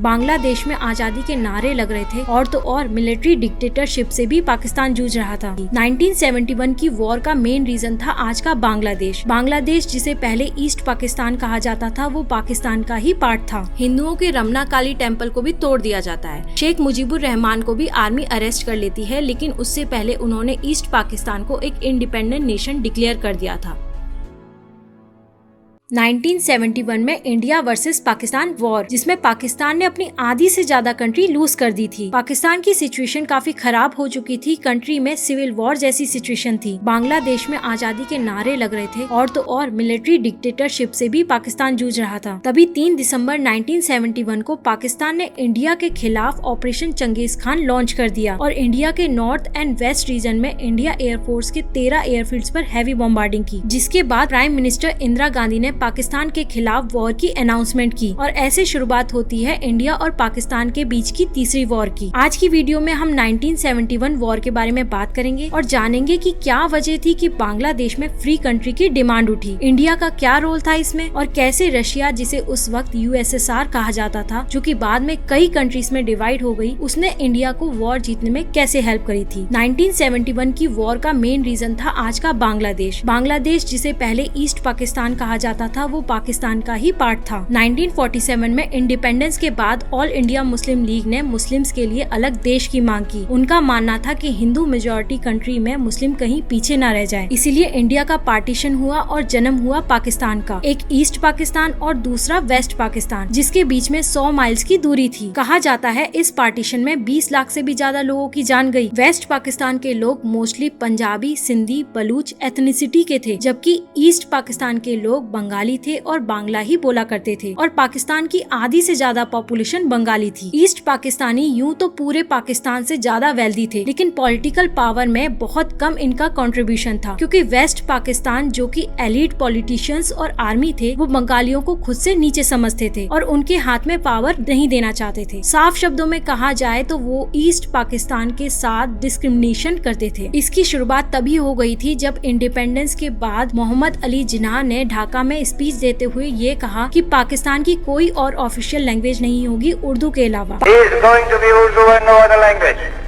बांग्लादेश में आजादी के नारे लग रहे थे और तो और मिलिट्री डिक्टेटरशिप से भी पाकिस्तान जूझ रहा था। 1971 की वॉर का मेन रीजन था आज का बांग्लादेश। बांग्लादेश जिसे पहले ईस्ट पाकिस्तान कहा जाता था, वो पाकिस्तान का ही पार्ट था। हिंदुओं के रमना काली टेम्पल को भी तोड़ दिया जाता है। शेख मुजीबुर रहमान को भी आर्मी अरेस्ट कर लेती है, लेकिन उससे पहले उन्होंने ईस्ट पाकिस्तान को एक इंडिपेंडेंट नेशन डिक्लेयर कर दिया था। 1971 में इंडिया वर्सेस पाकिस्तान वॉर, जिसमें पाकिस्तान ने अपनी आधी से ज्यादा कंट्री लूज कर दी थी। पाकिस्तान की सिचुएशन काफी खराब हो चुकी थी। कंट्री में सिविल वॉर जैसी सिचुएशन थी। बांग्लादेश में आजादी के नारे लग रहे थे और तो और मिलिट्री डिक्टेटरशिप से भी पाकिस्तान जूझ रहा था। तभी 3 दिसंबर 1971 को पाकिस्तान ने इंडिया के खिलाफ ऑपरेशन चंगेज खान लॉन्च कर दिया और इंडिया के नॉर्थ एंड वेस्ट रीजन में इंडिया एयरफोर्स के 13 एयरफील्ड्स पर हैवी बॉम्बार्डिंग की, जिसके बाद प्राइम मिनिस्टर इंदिरा गांधी ने पाकिस्तान के खिलाफ वॉर की अनाउंसमेंट की और ऐसे शुरुआत होती है इंडिया और पाकिस्तान के बीच की तीसरी वॉर की। आज की वीडियो में हम 1971 वॉर के बारे में बात करेंगे और जानेंगे कि क्या वजह थी कि बांग्लादेश में फ्री कंट्री की डिमांड उठी, इंडिया का क्या रोल था इसमें, और कैसे रशिया, जिसे उस वक्त यूएसएसआर कहा जाता था, जो कि बाद में कई कंट्रीज में डिवाइड हो गई, उसने इंडिया को वॉर जीतने में कैसे हेल्प करी थी। 1971 की वॉर का मेन रीजन था आज का बांग्लादेश। बांग्लादेश जिसे पहले ईस्ट पाकिस्तान कहा जाता था, वो पाकिस्तान का ही पार्ट था। 1947 में इंडिपेंडेंस के बाद ऑल इंडिया मुस्लिम लीग ने मुस्लिम्स के लिए अलग देश की मांग की। उनका मानना था कि हिंदू मेजॉरिटी कंट्री में मुस्लिम कहीं पीछे न रह जाए, इसीलिए इंडिया का पार्टीशन हुआ और जन्म हुआ पाकिस्तान का। एक ईस्ट पाकिस्तान और दूसरा वेस्ट पाकिस्तान, जिसके बीच में 100 माइल्स की दूरी थी। कहा जाता है इस पार्टीशन में 20 लाख से भी ज्यादा लोगों की जान गई। वेस्ट पाकिस्तान के लोग मोस्टली पंजाबी, सिंधी, बलूच एथनिसिटी के थे, जबकि ईस्ट पाकिस्तान के लोग बंगाली थे और बांग्ला ही बोला करते थे और पाकिस्तान की आधी से ज्यादा पॉपुलेशन बंगाली थी। ईस्ट पाकिस्तानी यूं तो पूरे पाकिस्तान से ज्यादा वेल्दी थे, लेकिन पॉलिटिकल पावर में बहुत कम इनका कंट्रीब्यूशन था, क्योंकि वेस्ट पाकिस्तान जो कि एलीट पॉलिटिशियंस और आर्मी थे, वो बंगालियों को खुद से नीचे समझते थे और उनके हाथ में पावर नहीं देना चाहते थे। साफ शब्दों में कहा जाए तो वो ईस्ट पाकिस्तान के साथ डिस्क्रिमिनेशन करते थे। इसकी शुरुआत तभी हो गई थी जब इंडिपेंडेंस के बाद मोहम्मद अली जिन्ना ने ढाका में स्पीच देते हुए ये कहा कि पाकिस्तान की कोई और ऑफिशियल लैंग्वेज नहीं होगी उर्दू के अलावा।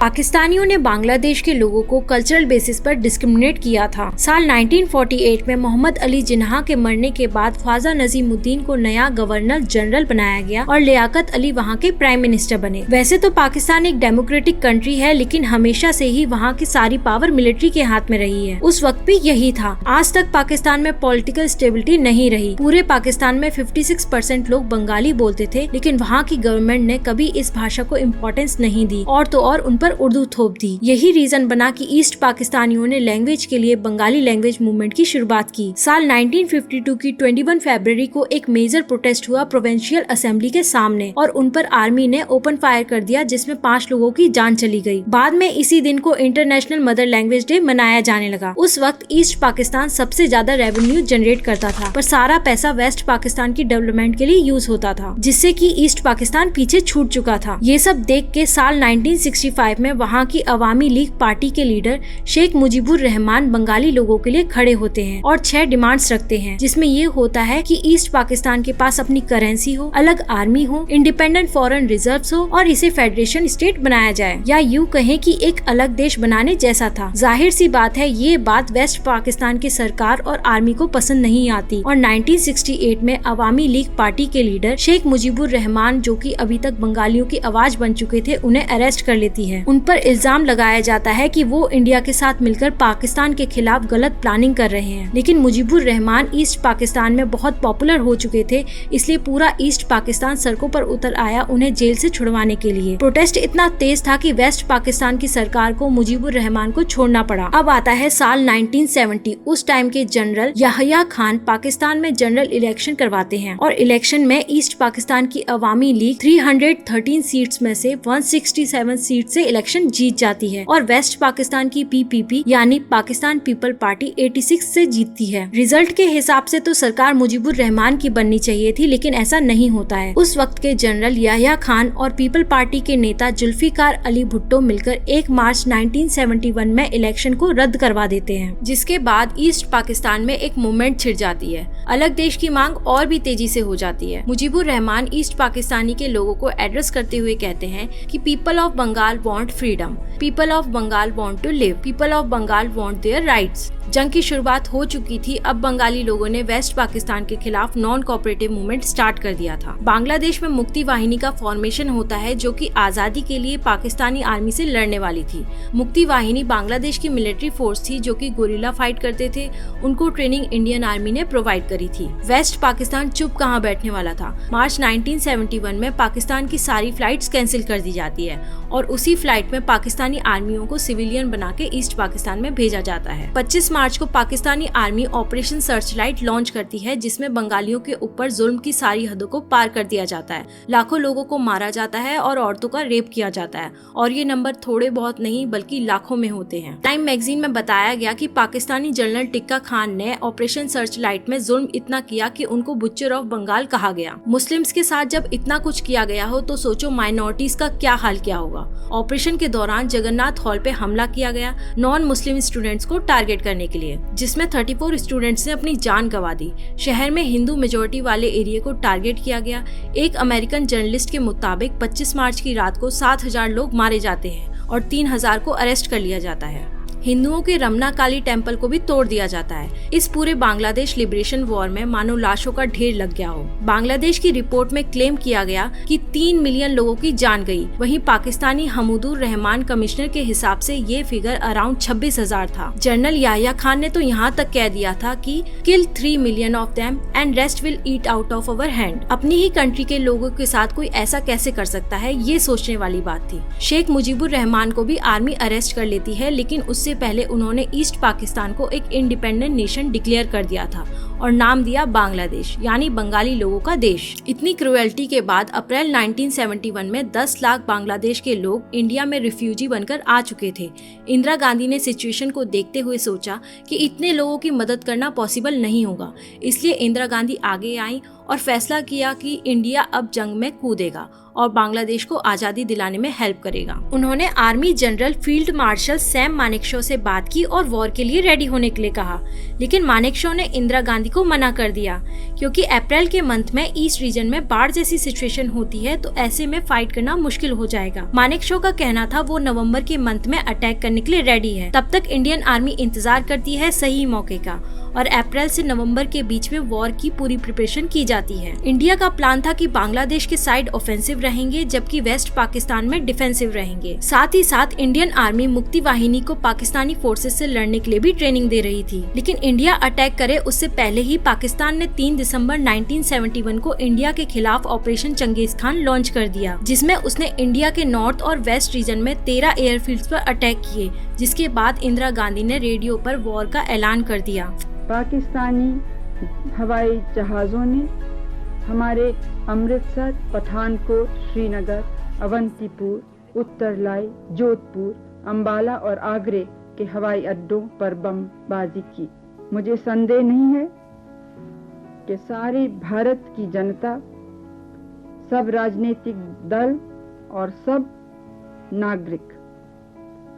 पाकिस्तानियों ने बांग्लादेश के लोगों को कल्चरल बेसिस पर डिस्क्रिमिनेट किया था। साल 1948 में मोहम्मद अली जिन्ना के मरने के बाद ख्वाजा नजीमुद्दीन को नया गवर्नर जनरल बनाया गया और लियाकत अली वहाँ के प्राइम मिनिस्टर बने। वैसे तो पाकिस्तान एक डेमोक्रेटिक कंट्री है, लेकिन हमेशा से ही वहाँ की सारी पावर मिलिट्री के हाथ में रही है। उस वक्त भी यही था। आज तक पाकिस्तान में पॉलिटिकल स्टेबिलिटी नहीं रही। पूरे पाकिस्तान में 56% लोग बंगाली बोलते थे, लेकिन वहाँ की गवर्नमेंट ने कभी इस भाषा को इम्पोर्टेंस नहीं दी और तो और उन पर उर्दू थोप दी। यही रीजन बना कि ईस्ट पाकिस्तानियों ने लैंग्वेज के लिए बंगाली लैंग्वेज मूवमेंट की शुरुआत की। साल 1952 की 21 फरवरी को एक मेजर प्रोटेस्ट हुआ प्रोविंशियल असेंबली के सामने और उन पर आर्मी ने ओपन फायर कर दिया, जिसमें 5 लोगों की जान चली गई। बाद में इसी दिन को इंटरनेशनल मदर लैंग्वेज डे मनाया जाने लगा। उस वक्त ईस्ट पाकिस्तान सबसे ज्यादा रेवेन्यू जनरेट करता था, पर सारा पैसा वेस्ट पाकिस्तान की डेवलपमेंट के लिए यूज होता था, जिससे कि ईस्ट पाकिस्तान पीछे छूट चुका था। ये सब देख के साल 1965 में वहाँ की अवामी लीग पार्टी के लीडर शेख मुजीबुर रहमान बंगाली लोगों के लिए खड़े होते हैं और 6 डिमांड्स रखते हैं, जिसमें ये होता है कि ईस्ट पाकिस्तान के पास अपनी करेंसी हो, अलग आर्मी हो, इंडिपेंडेंट फॉरेन रिजर्व्स हो और इसे फेडरेशन स्टेट बनाया जाए, या यूँ कहें कि एक अलग देश बनाने जैसा था। जाहिर सी बात है ये बात वेस्ट पाकिस्तान की सरकार और आर्मी को पसंद नहीं आती और 1968 में अवामी लीग पार्टी के लीडर शेख मुजीबुर रहमान, जो कि अभी तक बंगालियों की आवाज बन चुके थे, उन्हें अरेस्ट कर लेती है। उन पर इल्जाम लगाया जाता है कि वो इंडिया के साथ मिलकर पाकिस्तान के खिलाफ गलत प्लानिंग कर रहे हैं, लेकिन मुजीबुर रहमान ईस्ट पाकिस्तान में बहुत पॉपुलर हो चुके थे, इसलिए पूरा ईस्ट पाकिस्तान सड़कों पर उतर आया उन्हें जेल से छुड़वाने के लिए। प्रोटेस्ट इतना तेज था कि वेस्ट पाकिस्तान की सरकार को मुजीबुर रहमान को छोड़ना पड़ा। अब आता है साल 1970। उस टाइम के जनरल याहिया खान पाकिस्तान में जनरल इलेक्शन करवाते हैं और इलेक्शन में ईस्ट पाकिस्तान की अवामी लीग 313 सीट्स में से 167 सीट से इलेक्शन जीत जाती है और वेस्ट पाकिस्तान की पीपीपी यानी पाकिस्तान पीपल पार्टी 86 से जीतती है। रिजल्ट के हिसाब से तो सरकार मुजीबुर रहमान की बननी चाहिए थी, लेकिन ऐसा नहीं होता है। उस वक्त के जनरल याहिया खान और पीपल पार्टी के नेता जुल्फिकार अली भुट्टो मिलकर 1 मार्च 1971 में इलेक्शन को रद्द करवा देते हैं, जिसके बाद ईस्ट पाकिस्तान में एक मूवमेंट छिड़ जाती है। अलग देश की मांग और भी तेजी से हो जाती है। मुजीबुर रहमान ईस्ट पाकिस्तानी के लोगों को एड्रेस करते हुए कहते हैं कि people of Bengal want freedom, people of Bengal want to live, people of Bengal want their rights. जंग की शुरुआत हो चुकी थी। अब बंगाली लोगों ने वेस्ट पाकिस्तान के खिलाफ नॉन कोऑपरेटिव मूवमेंट स्टार्ट कर दिया था। बांग्लादेश में मुक्ति वाहिनी का फॉर्मेशन होता है जो कि आजादी के लिए पाकिस्तानी आर्मी से लड़ने वाली थी। मुक्ति वाहिनी बांग्लादेश की मिलिट्री फोर्स थी जो कि गोरिल्ला फाइट करते थे। उनको ट्रेनिंग इंडियन आर्मी ने प्रोवाइड करी थी। वेस्ट पाकिस्तान चुप कहाँ बैठने वाला था। मार्च 1971 में पाकिस्तान की सारी फ्लाइट्स कैंसिल कर दी जाती है और उसी फ्लाइट में पाकिस्तानी आर्मियों को सिविलियन बना के ईस्ट पाकिस्तान में भेजा जाता है। 25 मार्च को Pakistani army operation Searchlight launch करती है जिसमें बंगालियों के ऊपर जुल्म की सारी हदों को पार कर दिया जाता है। लाखों लोगों को मारा जाता है और औरतों का रेप किया जाता है और ये नंबर थोड़े बहुत नहीं बल्कि लाखों में होते हैं। टाइम मैगजीन में बताया गया कि पाकिस्तानी जनरल टिक्का खान ने ऑपरेशन सर्चलाइट में जुल्म इतना किया कि उनको बुच्चर ऑफ बंगाल कहा गया। मुस्लिम्स के साथ जब इतना कुछ किया गया हो तो सोचो माइनॉरिटीज का क्या हाल क्या होगा। ऑपरेशन के दौरान जगन्नाथ हॉल पे हमला किया गया नॉन मुस्लिम स्टूडेंट्स को टारगेट करने के लिए, जिसमें 34 स्टूडेंट्स ने अपनी जान गंवा दी। शहर में हिंदू मेजोरिटी वाले एरिया को टारगेट किया गया। एक अमेरिकन जर्नलिस्ट के मुताबिक 25 मार्च की रात को 7,000 लोग मारे जाते हैं और 3,000 को अरेस्ट कर लिया जाता है। हिंदुओं के रमना काली टेम्पल को भी तोड़ दिया जाता है। इस पूरे बांग्लादेश लिबरेशन वॉर में मानो लाशों का ढेर लग गया हो। बांग्लादेश की रिपोर्ट में क्लेम किया गया कि 3 मिलियन लोगों की जान गई। वहीं पाकिस्तानी हमूदुर रहमान कमिश्नर के हिसाब से ये फिगर अराउंड 26,000 था। जनरल याह्या खान ने तो यहाँ तक कह दिया था कि किल 3 million of them and rest will eat out of our hand. अपनी ही कंट्री के लोगों के साथ कोई ऐसा कैसे कर सकता है, ये सोचने वाली बात थी। शेख मुजीबुर रहमान को भी आर्मी अरेस्ट कर लेती है, लेकिन उससे पहले उन्होंने ईस्ट पाकिस्तान को एक इंडिपेंडेंट नेशन डिक्लेयर कर दिया था और नाम दिया बांग्लादेश, यानी बंगाली लोगों का देश। इतनी क्रुएल्टी के बाद अप्रैल 1971 में 10 लाख बांग्लादेश के लोग इंडिया में रिफ्यूजी बनकर आ चुके थे। इंदिरा गांधी ने सिचुएशन को देखते हुए सोचा कि इतने लोगों की मदद करना पॉसिबल नहीं होगा, इसलिए इंदिरा गांधी आगे आई और फैसला किया कि इंडिया अब जंग में कूदेगा और बांग्लादेश को आजादी दिलाने में हेल्प करेगा। उन्होंने army general field marshal Sam Manekshaw से बात की और वॉर के लिए रेडी होने के लिए कहा, लेकिन मानेकशॉ ने इंदिरा गांधी को मना कर दिया क्योंकि अप्रैल के मंथ में ईस्ट रीजन में बाढ़ जैसी सिचुएशन होती है तो ऐसे में फाइट करना मुश्किल हो जाएगा। मानेकशॉ का कहना था वो नवंबर के मंथ में अटैक करने के लिए रेडी है, तब तक इंडियन आर्मी इंतजार करती है सही मौके का और अप्रैल से नवंबर के बीच में वॉर की पूरी प्रिपरेशन की जाती है। इंडिया का प्लान था कि बांग्लादेश के साइड ऑफेंसिव रहेंगे जबकि वेस्ट पाकिस्तान में डिफेंसिव रहेंगे। साथ ही साथ इंडियन आर्मी मुक्ति वाहिनी को पाकिस्तानी फोर्सेस से लड़ने के लिए भी ट्रेनिंग दे रही थी, लेकिन इंडिया अटैक करे उससे पहले ही पाकिस्तान ने 3 दिसंबर 1971 को इंडिया के खिलाफ ऑपरेशन चंगेज खान लॉन्च कर दिया, जिसमें उसने इंडिया के नॉर्थ और वेस्ट रीजन में 13 एयरफील्ड्स पर अटैक किए, जिसके बाद इंदिरा गांधी ने रेडियो पर वॉर का ऐलान कर दिया। पाकिस्तानी हवाई जहाज़ों ने हमारे अमृतसर, पठानकोट, श्रीनगर, अवंतीपुर, उत्तरलाई, जोधपुर, अंबाला और आगरे के हवाई अड्डों पर बमबाजी की। मुझे संदेह नहीं है कि सारे भारत की जनता, सब राजनीतिक दल और सब नागरिक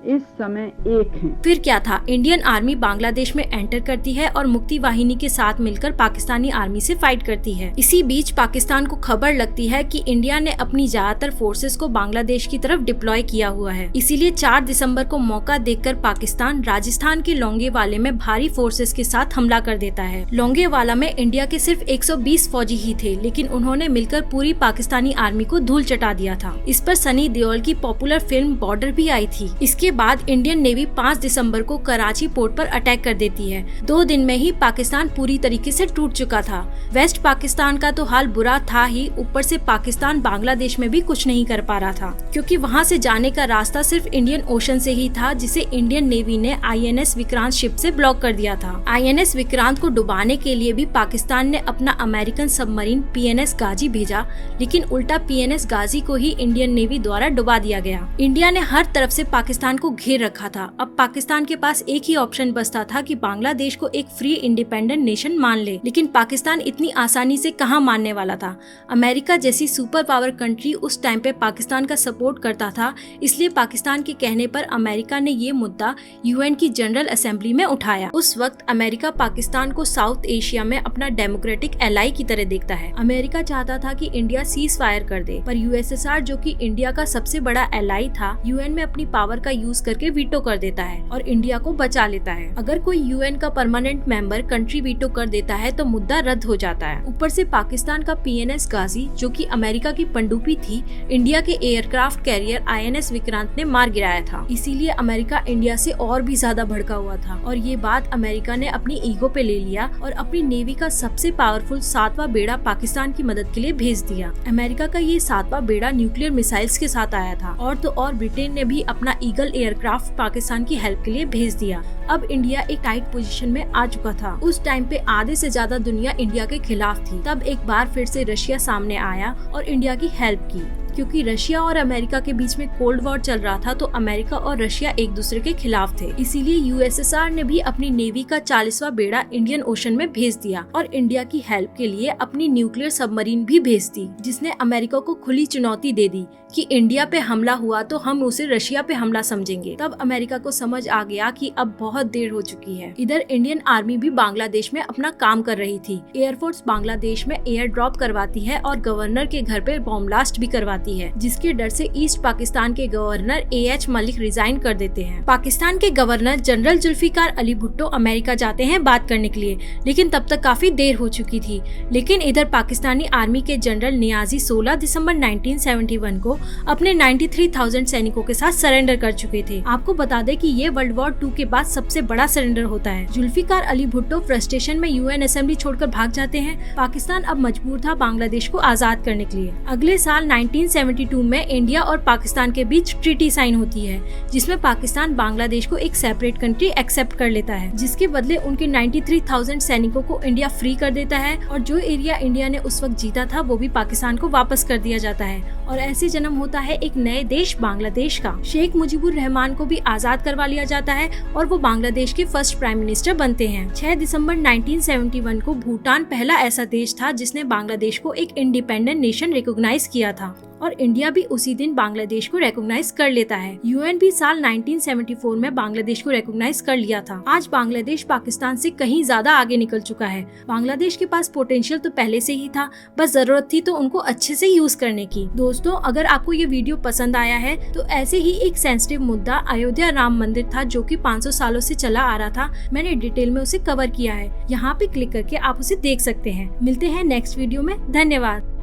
इस समय एक हैं। फिर क्या था, इंडियन आर्मी बांग्लादेश में एंटर करती है और मुक्ति वाहिनी के साथ मिलकर पाकिस्तानी आर्मी से फाइट करती है। इसी बीच पाकिस्तान को खबर लगती है कि इंडिया ने अपनी ज्यादातर फोर्सेस को बांग्लादेश की तरफ डिप्लॉय किया हुआ है। इसीलिए 4 दिसंबर को मौका देखकर पाकिस्तान राजस्थान के लोंगेवाला में भारी फोर्सेस के साथ हमला कर देता है। लोंगेवाला में इंडिया के सिर्फ 120 फौजी ही थे, लेकिन उन्होंने मिलकर पूरी पाकिस्तानी आर्मी को धूल चटा दिया था। इस पर सनी देओल की पॉपुलर फिल्म बॉर्डर भी आई थी। इसके बाद इंडियन नेवी 5 दिसंबर को कराची पोर्ट पर अटैक कर देती है। 2 दिन में ही पाकिस्तान पूरी तरीके से टूट चुका था। वेस्ट पाकिस्तान का तो हाल बुरा था ही, ऊपर से पाकिस्तान बांग्लादेश में भी कुछ नहीं कर पा रहा था, क्योंकि वहां से जाने का रास्ता सिर्फ इंडियन ओशन से ही था, जिसे इंडियन नेवी ने INS विक्रांत शिप से ब्लॉक कर दिया था। INS विक्रांत को डुबाने के लिए भी पाकिस्तान ने अपना अमेरिकन सबमरीन PNS गाजी भेजा, लेकिन उल्टा PNS गाजी को ही इंडियन नेवी द्वारा डुबा दिया गया। इंडिया ने हर तरफ से पाकिस्तान को घेर रखा था। अब पाकिस्तान के पास एक ही ऑप्शन बचता था कि बांग्लादेश को एक फ्री इंडिपेंडेंट नेशन मान ले, लेकिन पाकिस्तान इतनी आसानी से कहां मानने वाला था। अमेरिका जैसी सुपर पावर कंट्री उस टाइम पे पाकिस्तान का सपोर्ट करता था, इसलिए पाकिस्तान के कहने पर अमेरिका ने ये मुद्दा यूएन की जनरल असेंबली में उठाया। उस वक्त अमेरिका पाकिस्तान को साउथ एशिया में अपना डेमोक्रेटिक एलाई की तरह देखता है। अमेरिका चाहता था कि इंडिया सीज फायर कर दे, पर यूएसएसआर जो कि इंडिया का सबसे बड़ा एलाई था, यूएन में अपनी पावर का यूज करके वीटो कर देता है और इंडिया को बचा लेता है। अगर कोई यूएन का परमानेंट मेंबर कंट्री वीटो कर देता है तो मुद्दा रद्द हो जाता है। ऊपर से पाकिस्तान का पीएनएस गाजी, जो कि अमेरिका की पनडुब्बी थी, इंडिया के एयरक्राफ्ट कैरियर आईएनएस विक्रांत ने मार गिराया था। इसीलिए अमेरिका इंडिया से और भी ज्यादा भड़का हुआ था और ये बात अमेरिका ने अपनी ईगो पे ले लिया और अपनी नेवी का सबसे पावरफुल 7वां बेड़ा पाकिस्तान की मदद के लिए भेज दिया। अमेरिका का ये 7वां बेड़ा न्यूक्लियर मिसाइल्स के साथ आया था और तो और ब्रिटेन ने भी अपना ईगल एयरक्राफ्ट पाकिस्तान की हेल्प के लिए भेज दिया। अब इंडिया एक टाइट पोजीशन में आ चुका था। उस टाइम पे आधे से ज्यादा दुनिया इंडिया के खिलाफ थी। तब एक बार फिर से रशिया सामने आया और इंडिया की हेल्प की। क्योंकि रशिया और अमेरिका के बीच में कोल्ड वॉर चल रहा था, तो अमेरिका और रशिया एक दूसरे के खिलाफ थे। इसीलिए यूएसएसआर ने भी अपनी नेवी का 40वां बेड़ा इंडियन ओशन में भेज दिया और इंडिया की हेल्प के लिए अपनी न्यूक्लियर सबमरीन भी भेज दी, जिसने अमेरिका को खुली चुनौती दे दी कि इंडिया पे हमला हुआ तो हम उसे रशिया पे हमला समझेंगे। तब अमेरिका को समझ आ गया कि अब बहुत देर हो चुकी है। इधर इंडियन आर्मी भी बांग्लादेश में अपना काम कर रही थी। एयरफोर्स बांग्लादेश में एयर ड्रॉप करवाती है और गवर्नर के घर पे बॉम्ब ब्लास्ट भी करवाती है, जिसके डर से ईस्ट पाकिस्तान के गवर्नर एएच मलिक रिजाइन कर देते हैं। पाकिस्तान के governor general Zulfikar Ali Bhutto America जाते हैं बात करने के लिए, लेकिन तब तक काफी देर हो चुकी थी। लेकिन इधर पाकिस्तानी आर्मी के जनरल नियाजी 16 दिसंबर 1971 को अपने 93,000 सैनिकों के साथ सरेंडर कर चुके थे। आपको बता दें कि ये वर्ल्ड वॉर 2 के बाद सबसे बड़ा सरेंडर होता है। जुल्फिकार अली भुट्टो फ्रस्ट्रेशन में यूएन असेंबली छोड़कर भाग जाते हैं। पाकिस्तान अब मजबूर था बांग्लादेश को आजाद करने के लिए। अगले साल 1972 में इंडिया और पाकिस्तान के बीच ट्रीटी साइन होती है, जिसमें पाकिस्तान बांग्लादेश को एक सेपरेट कंट्री एक्सेप्ट कर लेता है, जिसके बदले उनके 93,000 सैनिकों को इंडिया फ्री कर देता है और जो एरिया इंडिया ने उस वक्त जीता था वो भी पाकिस्तान को वापस कर दिया जाता है और ऐसे जन्म होता है एक नए देश बांग्लादेश का। शेख मुजीबुर रहमान को भी आजाद करवा लिया जाता है और वो बांग्लादेश के फर्स्ट प्राइम मिनिस्टर बनते हैं। 6 दिसंबर 1971 को भूटान पहला ऐसा देश था जिसने बांग्लादेश को एक इंडिपेंडेंट नेशन रिकॉग्नाइज किया था और इंडिया भी उसी दिन बांग्लादेश को रिकॉग्नाइज कर लेता है। यूएन भी साल 1974 में बांग्लादेश को रिकॉग्नाइज कर लिया था। आज बांग्लादेश पाकिस्तान से कहीं ज्यादा आगे निकल चुका है। बांग्लादेश के पास पोटेंशियल तो पहले से ही था, बस जरूरत थी तो उनको अच्छे से यूज करने की। दोस्तों, अगर आपको ये वीडियो पसंद आया है तो ऐसे ही एक सेंसिटिव मुद्दा अयोध्या राम मंदिर था, जो कि 500 सालों से चला आ रहा था। मैंने डिटेल में उसे कवर किया है, यहाँ पे क्लिक करके आप उसे देख सकते हैं। मिलते हैं नेक्स्ट वीडियो में। धन्यवाद।